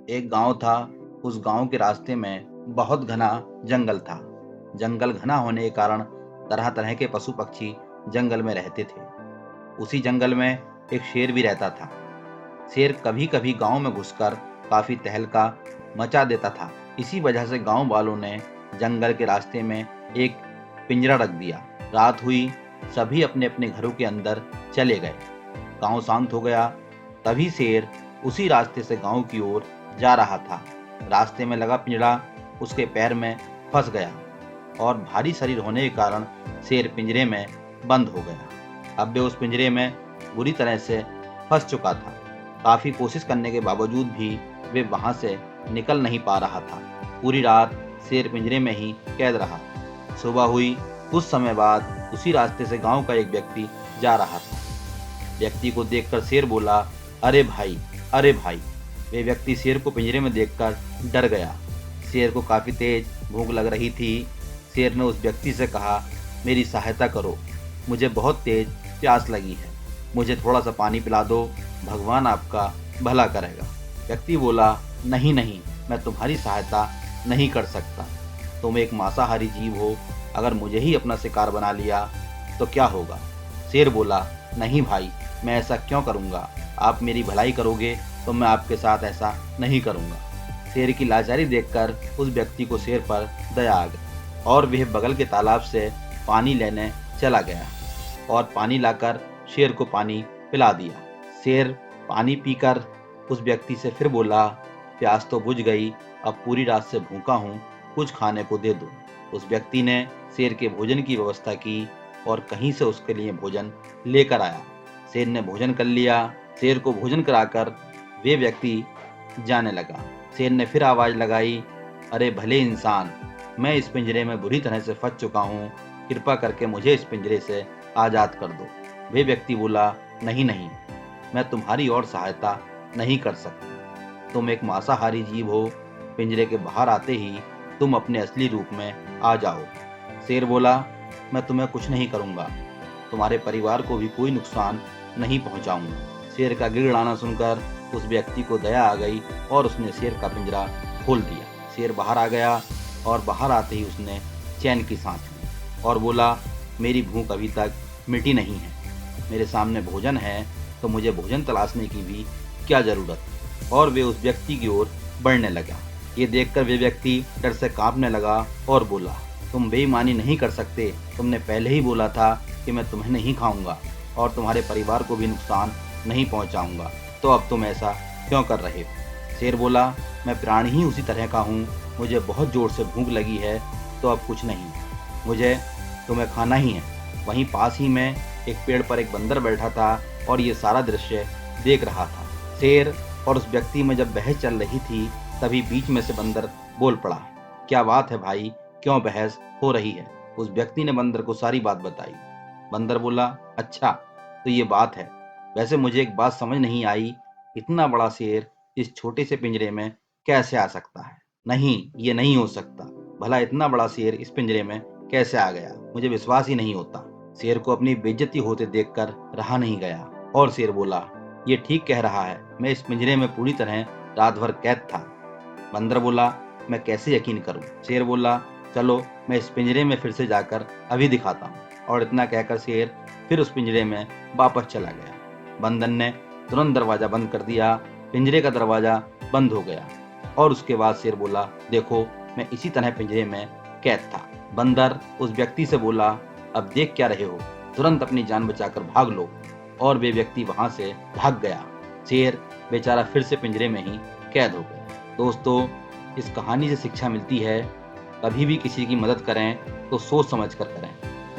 एक गांव था। उस गांव के रास्ते में बहुत घना जंगल था। जंगल घना होने के कारण तरह तरह के पशु पक्षी जंगल में रहते थे। उसी जंगल में एक शेर भी रहता था। शेर कभी कभी गांव में घुसकर काफी तहलका मचा देता था। इसी वजह से गांव वालों ने जंगल के रास्ते में एक पिंजरा रख दिया। रात हुई, सभी अपने अपने घरों के अंदर चले गए। गांव शांत हो गया। तभी शेर उसी रास्ते से गांव की ओर जा रहा था। रास्ते में लगा पिंजरा उसके पैर में फंस गया और भारी शरीर होने के कारण शेर पिंजरे में बंद हो गया। अब वे उस पिंजरे में बुरी तरह से फंस चुका था। काफी कोशिश करने के बावजूद भी वे वहां से निकल नहीं पा रहा था। पूरी रात शेर पिंजरे में ही कैद रहा। सुबह हुई। कुछ समय बाद उसी रास्ते से गांव का एक व्यक्ति जा रहा था। व्यक्ति को देखकर शेर बोला, अरे भाई, अरे भाई। वे व्यक्ति शेर को पिंजरे में देखकर डर गया। शेर को काफी तेज भूख लग रही थी। शेर ने उस व्यक्ति से कहा, मेरी सहायता करो, मुझे बहुत तेज प्यास लगी है, मुझे थोड़ा सा पानी पिला दो, भगवान आपका भला करेगा। व्यक्ति बोला, नहीं नहीं, मैं तुम्हारी सहायता नहीं कर सकता। तुम एक मांसाहारी जीव हो, अगर मुझे ही अपना शिकार बना लिया तो क्या होगा। शेर बोला, नहीं भाई, मैं ऐसा क्यों करूँगा, आप मेरी भलाई करोगे तो मैं आपके साथ ऐसा नहीं करूँगा। शेर की लाचारी देखकर उस व्यक्ति को शेर पर दया आ गई और वह बगल के तालाब से पानी लेने चला गया और पानी लाकर शेर को पानी पिला दिया। शेर पानी पीकर उस व्यक्ति से फिर बोला, प्यास तो बुझ गई, अब पूरी रात से भूखा हूँ, कुछ खाने को दे दो। उस व्यक्ति ने शेर के भोजन की व्यवस्था की और कहीं से उसके लिए भोजन लेकर आया। शेर ने भोजन कर लिया। शेर को भोजन कराकर वे व्यक्ति जाने लगा। शेर ने फिर आवाज लगाई, अरे भले इंसान, मैं इस पिंजरे में बुरी तरह से फंस चुका हूँ, कृपा करके मुझे इस पिंजरे से आजाद कर दो। वे व्यक्ति बोला, नहीं नहीं, मैं तुम्हारी और सहायता नहीं कर सकता। तुम एक मांसाहारी जीव हो, पिंजरे के बाहर आते ही तुम अपने असली रूप में आ जाओ। शेर बोला, मैं तुम्हें कुछ नहीं करूँगा, तुम्हारे परिवार को भी कोई नुकसान नहीं पहुँचाऊँगा। शेर का गिड़गिड़ाना सुनकर उस व्यक्ति को दया आ गई और उसने शेर का पिंजरा खोल दिया। शेर बाहर आ गया और बाहर आते ही उसने चैन की सांस ली और बोला, मेरी भूख अभी तक मिटी नहीं है, मेरे सामने भोजन है तो मुझे भोजन तलाशने की भी क्या जरूरत। और वे उस व्यक्ति की ओर बढ़ने लगा। ये देखकर वे व्यक्ति डर से कांपने लगा और बोला, तुम बेईमानी नहीं कर सकते, तुमने पहले ही बोला था कि मैं तुम्हें नहीं खाऊंगा और तुम्हारे परिवार को भी नुकसान नहीं पहुंचाऊंगा, तो अब तुम ऐसा क्यों कर रहे हो। शेर बोला, मैं प्राणी ही उसी तरह का हूँ, मुझे बहुत जोर से भूख लगी है, तो अब कुछ नहीं, मुझे तुम्हें खाना ही है। वहीं पास ही में एक पेड़ पर एक बंदर बैठा था और ये सारा दृश्य देख रहा था। शेर और उस व्यक्ति में जब बहस चल रही थी, तभी बीच में से बंदर बोल पड़ा, क्या बात है भाई, क्यों बहस हो रही है। उस व्यक्ति ने बंदर को सारी बात बताई। बंदर बोला, अच्छा तो ये बात है, वैसे मुझे एक बात समझ नहीं आई, इतना बड़ा शेर इस छोटे से पिंजरे में कैसे आ सकता है। नहीं, ये नहीं हो सकता, भला इतना बड़ा शेर इस पिंजरे में कैसे आ गया, मुझे विश्वास ही नहीं होता। शेर को अपनी बेइज्जती होते देखकर रहा नहीं गया और शेर बोला, ये ठीक कह रहा है, मैं इस पिंजरे में पूरी तरह रात भर कैद था। बंदर बोला, मैं कैसे यकीन करूं। शेर बोला, चलो मैं इस पिंजरे में फिर से जाकर अभी दिखाता हूँ। और इतना कहकर शेर फिर उस पिंजरे में वापस चला गया। बंदर ने तुरंत दरवाजा बंद कर दिया। पिंजरे का दरवाजा बंद हो गया और उसके बाद शेर बोला, देखो मैं इसी तरह पिंजरे में कैद था। बंदर उस व्यक्ति से बोला, अब देख क्या रहे हो, तुरंत अपनी जान बचाकर भाग लो। और वे व्यक्ति वहां से भाग गया। शेर बेचारा फिर से पिंजरे में ही कैद हो गया। दोस्तों, इस कहानी से शिक्षा मिलती है, कभी भी किसी की मदद करें तो सोच समझ कर करें।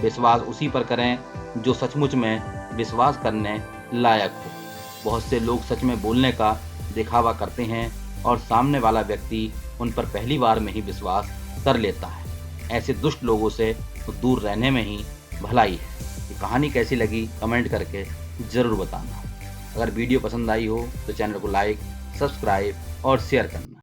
विश्वास उसी पर करें जो सचमुच में विश्वास करने लायक हो। बहुत से लोग सच में बोलने का दिखावा करते हैं और सामने वाला व्यक्ति उन पर पहली बार में ही विश्वास कर लेता है। ऐसे दुष्ट लोगों से तो दूर रहने में ही भलाई है। ये कहानी कैसी लगी कमेंट करके ज़रूर बताना। अगर वीडियो पसंद आई हो तो चैनल को लाइक, सब्सक्राइब और शेयर करना।